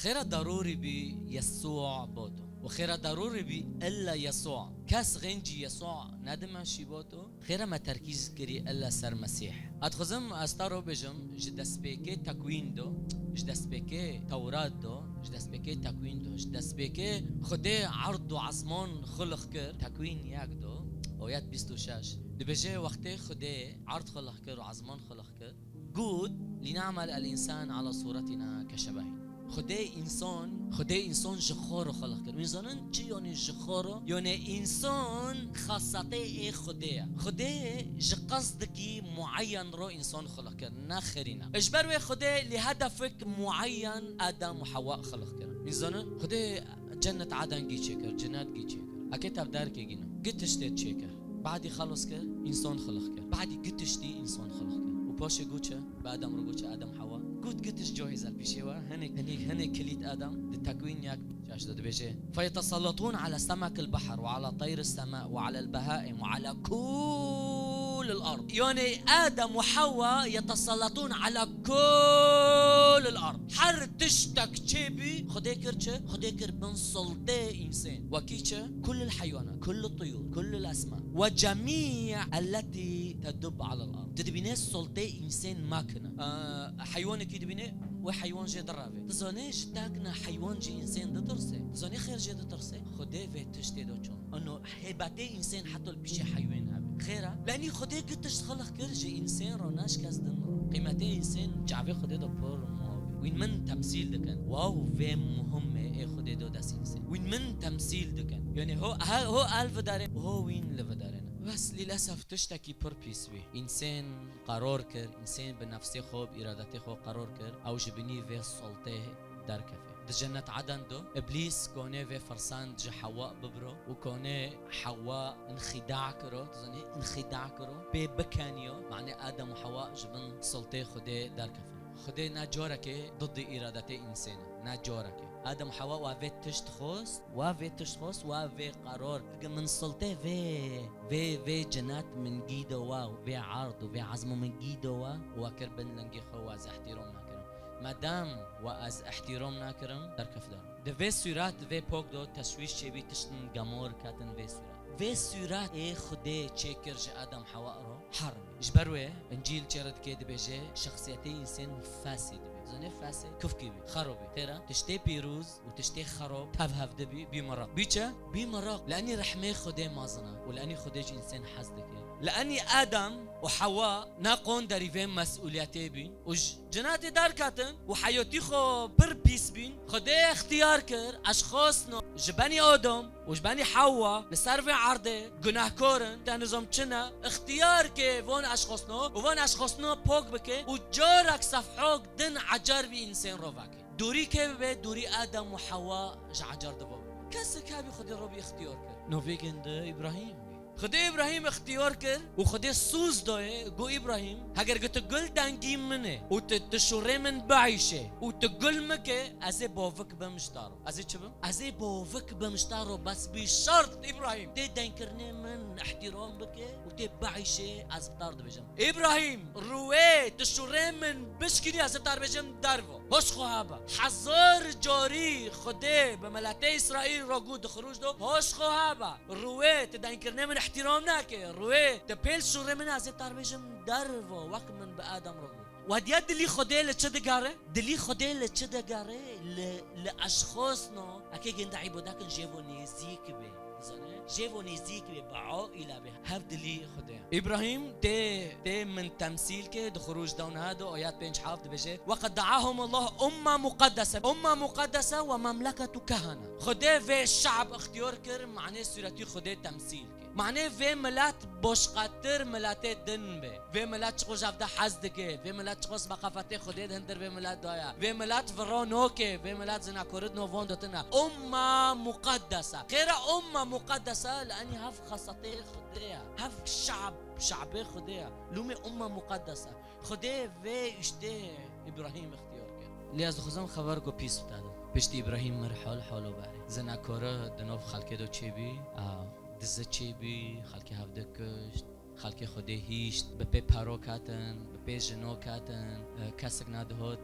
خيرا ضروري بيسوع بوتو وخيرا ضروري بي إلا يسوع كاس غنجي يسوع ندم شي بوتو خيرا ما تركيز كري إلا سر مسيح أتخزم أستارو بجم جدس بيكي تكوين دو جدس بيكي تورات دو جدس بيكي تكوين دو جدس بيكي خدي عرض وعزمان خلق كر تكوين ياك دو ويات بيستو شاش دبجي وقتي خدي عرض خلق كر وعزمان خلق كر جود لنعمل الإنسان على صورتنا كشبهه خدای انسان جخارو خلق کرد. می‌دانن چی یعنی جخارو؟ یعنی انسان خاصیت خدای قصد کی معین رو انسان خلق کرد نه خرینا. اجبار خدای لهدفک معین آدم و حوا خلق کرد. می‌دانن خدای جنت عدن گی چه کرد، جنت گی چه کرد. اگه تبدار کی گینا، گتشت چه کرد. بعدی خلاص کرد، انسان خلق کرد. بعدی گتشتی انسان خلق کرد. و پاش گوچه، بعدم رو گوچه آدم حوا. قدش جاهز البشيوة هني كليت آدم للتكوين ياك شاش ده بيجي فيتسلطون على سمك البحر وعلى طير السماء وعلى البهائم وعلى كل الأرض. يعني آدم وحواء يتسلطون على كل الأرض. حر تشتك تشيبي خديكر بن سلطة إنسان وكيتش كل الحيوانات كل الطيور كل الأسماك وجميع التي تدب على الأرض. تدبيني سلطة إنسان ماكنة حيوان كي دبيني وحيوان جي درافي تزاني جتاكنا حيوان جي إنسان دترسي تزاني خير جي دترسي خدي في تشتي دو چون انه هباتي إنسان حتى البيشي حيوان هابي خيرا لأني خدي قدش خلق كرجي إنسان روناش كازدن قيمتي إنسان جعبي خدي دو بور وين من تمثيل دكان واو في مهمة ايه خدي دو داس إنسان وين من تمثيل دكان يعني هو ألف دارين وهو وين لف دارين بس للأسف تشتكي بوربيس بي إنسان قرار كر إنسان بنفسه خوب إرادته خوب قرار كر أو جبني في سلطه در كفه جنة عدن دو إبليس كونه في فرسان جا حواء ببرو وكونه حواء انخداع كرو تزاني انخداع كرو ببكانيو معنى آدم وحواء جبن سلطه خده در كفه خدای نجارك ضد إرادة إنسان نجارك آدم وحواء وافي تشخص وافي قرار من سلطة في جنات من جيدا واو في عرض وفي عزم من جيدا وكربن لنجي خو از احترام ناكرم مادام واز احترام ناكرم در كفدار ده في سورات في پوك دو تشويش چبي تشتن گمور كاتن في سورات اي خدای چكر ج آدم حواء رو حرم اجبروه انجيل چرد كده بيجي شخصيتي انسان فاسد زنه فاسد كيف كيبي خرابي ترى تشتي بيروز وتشتي خراب تهف دبي بمرق بيچا بمرق لاني رحمه خدای مازنا ولاني خدای انسان حسدك لاني آدم وحواء ناقون داريفين مسؤولياتي بين وجناتي دار كاتن وحياتي خو بر بيس بين خدای اختيار كر اشخاصنا جباني آدم وجباني حواء لسرفي عرضه گناهكارن تنظام چنا اختيار كي وان اشخاصنا پاک بكي وجارك صفحوك دن عجر بي انسان روفاكي دوري كي دوري آدم وحواء عجر دبا كسك هابي خدي ربي اختيار كر نوفيگن ده ابراهيم خدای ابراهیم اختیار کرد و خدای سوز داره گو ابراهیم اگر گل دنگی منه و تشوره من بعیشه و تقول مکه از باوک بمشتارو از چه بم از باوک بمشتارو بس بشرط ابراهیم تی دنکرنه من احترام بکه و تی بعیشه از بتار بجم ابراهیم روی تشوره من بشکنی از بتار بجم درو هاش خوابه هزار جاری خدای به ملت اسرائیل را گود خروج دو هاش خوابه روی تدنکرنه من احترام ناكي روي تبيل شوري من از تربيجم درو وقت من بآدم رو وديا دلي خدي لچدگاره دلي خدي لچدگاره لاشخاصنا اكي گند عبادك جيفو نزيك بي زنه جيفو نزيك بي بعائله به هف دلي خدي ابراهيم تي من تمثيل كي خروج دون هذا ايات بنج حافظ بيجي وقد دعاهم الله امه مقدسه ومملكه كهنه خدي في الشعب اختيار كر معناه سورتي خدي تمثيل معناه في ملات بوشقاتر ملات دن به في ملات چقوش افده حزدکه في ملات چقوش بقفته خودت هندر في ملات دایا في ملات فرانوکه في ملات زنا کورد نو وندتنا امه مقدسه غير امه مقدسه لاني هف خاصته خديها هف شعب خديها لومي امه مقدسه خدي في اشته ابراهيم اختيار کرد لیاز خزم خبر کو پیس بتادم پشت ابراهيم مرحل حالو بره زنا کورا دنوف خلکه دو چی بی دزه چی بی خلکی هفته کشت خلکی خودی هیشت به پارو کاتن به جنو کاتن کسک ندهات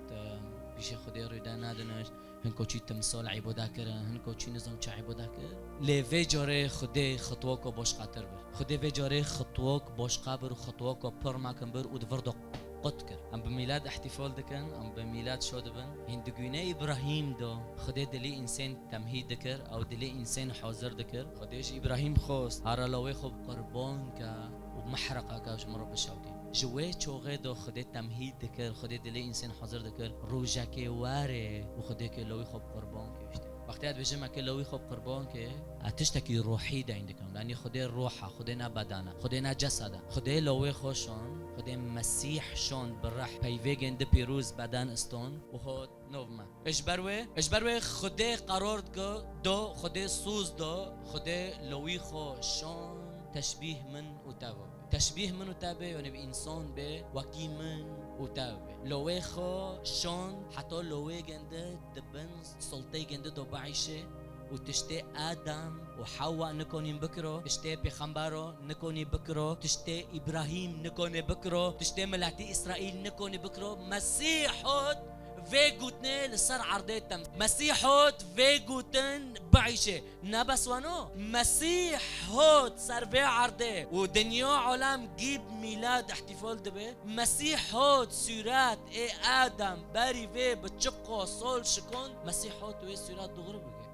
بیش خودی رویده ندنش هنکو چی تمثال عباده کرن هنکو چی نظام چه عباده کرد لیوی جاره خدای خطوه که باش خاطر بر خدای وی جاره خطوه که باش قبر و خطوه که پر مکن بر و دفرد قد کرد ام بميلاد احتفال دکن ام بميلاد شو دبن هندگونه ابراهیم دا خدای دلی انسان تمهید دکر او دلی انسان حاضر دکر خدایش ابراهیم خواست هر لوی خوب قربان که و محرقه که شما رو بشودی جوه چوغه دا خدای تمهید دکر خدای دلی انسان حاضر دکر روجک واره و خدای که لوی خوب قربان کشته وقتی اد بجمع که لوی خوب قربان که اتشتکی روحی دا عندكم لانی خدای روحه خدای نه بدنه خدای نه جسده خدای لوی خوشان خدای مسیح شان برح پیوه گنده پیروز بدن استون و هاد نوما اجبروه خدای قرار دو خدای سوز دو خدای لوی خوشان تشبیه من و تشبیه من و تابه یعنی به انسان به وکی من و تابه لوی خوشان حتی لوی گنده دبن سلطه گنده دو بعیشه و تشتي آدم و حواء نكوني بكرو تشتي بيخمبارو نكوني بكرو تشتي إبراهيم نكوني بكرو تشتي ملاتي إسرائيل نكوني بكرو مسيحوت فيغوتن لسر عرضي تم مسيحوت فيغوتن بعيشة نبس وانو مسيحوت سر في عرضي ودنيا عالم جيب ميلاد احتفال دبي مسيحوت سورات اي آدم باري في بتشقو صول شكون مسيحوت وي سورات دغربك